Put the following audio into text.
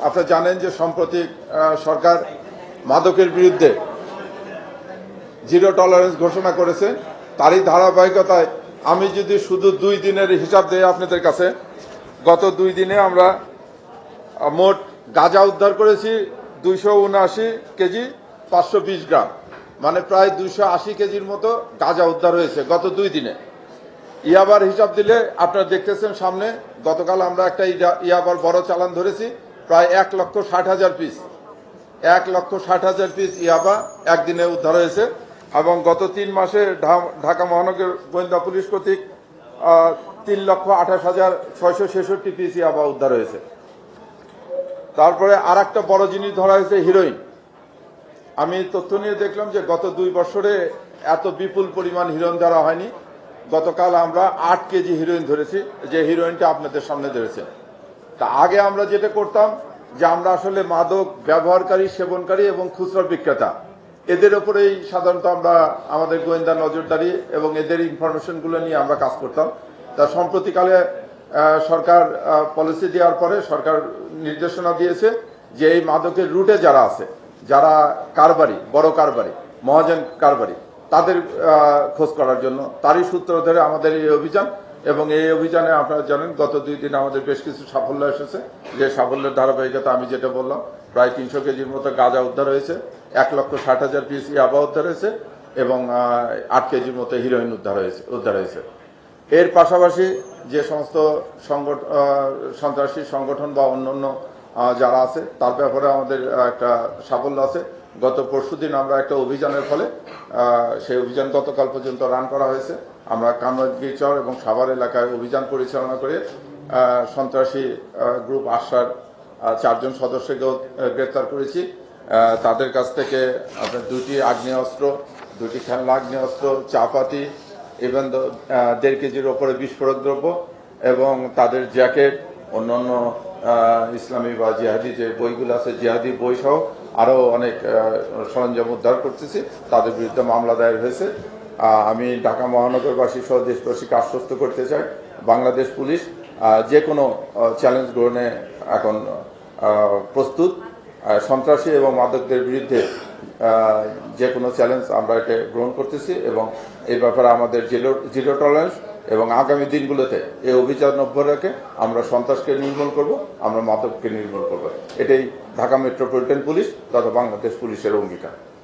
আপনারা জানেন যে সম্প্রতি সরকার মাদকের বিরুদ্ধে জিরো টলারেন্স ঘোষণা করেছে। তারই ধারাবাহিকতায় আমি যদি শুধু 2 দিনের হিসাব দেই আপনাদের কাছে, গত 2 দিনে আমরা মোট গাঁজা উদ্ধার করেছি 279 কেজি 520 গ্রাম, মানে প্রায় 280 কেজির মতো গাঁজা উদ্ধার হয়েছে গত 2 দিনে। ইয়াবার হিসাব দিলে আপনারা দেখতেছেন সামনে, গতকাল আমরা একটা ইয়াবার বড় চালান ধরেছি, প্রায় 1,60,000 পিস, 1,60,000 পিস ইয়াবা একদিনে উদ্ধার হয়েছে। এবং গত 3 মাসে ঢাকা মহানগর গোয়েন্দা পুলিশ কর্তৃক 3,28,666 পিস ইয়াবা উদ্ধার হয়েছে। তারপরে আর একটা বড় জিনিস ধরা হয়েছে, হিরোইন। আমি তথ্য নিয়ে দেখলাম যে গত 2 বছরে এত বিপুল পরিমাণ হিরোইন ধরা হয়নি। গতকাল আমরা 8 কেজি হিরোইন ধরেছি, যে হিরোইনটা আপনাদের সামনে ধরেছে। তা আগে আমরা যেটা করতাম যে আমরা আসলে মাদক ব্যবহারকারী, সেবনকারী এবং খুচরা বিক্রেতা, এদের উপরেই সাধারণত আমরা আমাদের গোয়েন্দা নজরদারি এবং এদের ইনফরমেশনগুলো নিয়ে আমরা কাজ করতাম। তা সম্প্রতিকালে সরকার পলিসি দেওয়ার পরে সরকার নির্দেশনা দিয়েছে যে এই মাদকের রুটে যারা আছে, যারা কারবারি, বড় কারবারি, মহাজন কারবারি, তাদের খোঁজ করার জন্য, তারই সূত্র ধরে আমাদের এই অভিযান। এবং এই অভিযানে আপনারা জানেন গত 2 দিনে আমাদের বেশ কিছু সাফল্য এসেছে। যে সাফল্যের ধারাবাহিকতা আমি যেটা বললাম, প্রায় 300 কেজির মতো গাঁজা উদ্ধার হয়েছে, 1,60,000 পিস ইয়াবা উদ্ধার হয়েছে এবং 8 কেজির মতো হিরোইন উদ্ধার হয়েছে। এর পাশাপাশি যে সমস্ত সন্ত্রাসী সংগঠন বা অন্যান্য যারা আছে তার ব্যাপারে আমাদের একটা সাফল্য আছে। গত পরশুদিন আমরা একটা অভিযানের ফলে, সেই অভিযান গতকাল পর্যন্ত রান করা হয়েছে। আমরা কামরাঙ্গীরচর এবং সাভার এলাকায় অভিযান পরিচালনা করে সন্ত্রাসী গ্রুপ আশরার 4 জন সদস্যকেও গ্রেপ্তার করেছি। তাদের কাছ থেকে আপনার 2টি আগ্নেয়াস্ত্র, 2টি খেলনা আগ্নেয়াস্ত্র, চাপাতি, ইভেন 1.5 কেজির ওপরে বিস্ফোরক দ্রব্য এবং তাদের জ্যাকেট, অন্যান্য ইসলামী বা জিহাদি যে বইগুলো আছে, জিহাদি বই সহ আরও অনেক সরঞ্জাম উদ্ধার করতেছি। তাদের বিরুদ্ধে মামলা দায়ের হয়েছে। আমি ঢাকা মহানগরবাসী সহ দেশবাসীকে আশ্বস্ত করতে চাই, বাংলাদেশ পুলিশ যে কোনো চ্যালেঞ্জ গ্রহণে এখন প্রস্তুত। সন্ত্রাসী এবং মাদকদের বিরুদ্ধে যে কোনো চ্যালেঞ্জ আমরা এটা গ্রহণ করতেছি এবং এই ব্যাপারে আমাদের জিরো টলারেন্স এবং আগামী দিনগুলোতে এই অভিযান অব্যাহত রেখে আমরা সন্ত্রাসকে নির্মূল করব, আমরা মাদককে নির্মূল করব। এটাই ঢাকা মেট্রোপলিটন পুলিশ তথা বাংলাদেশ পুলিশের অঙ্গীকার।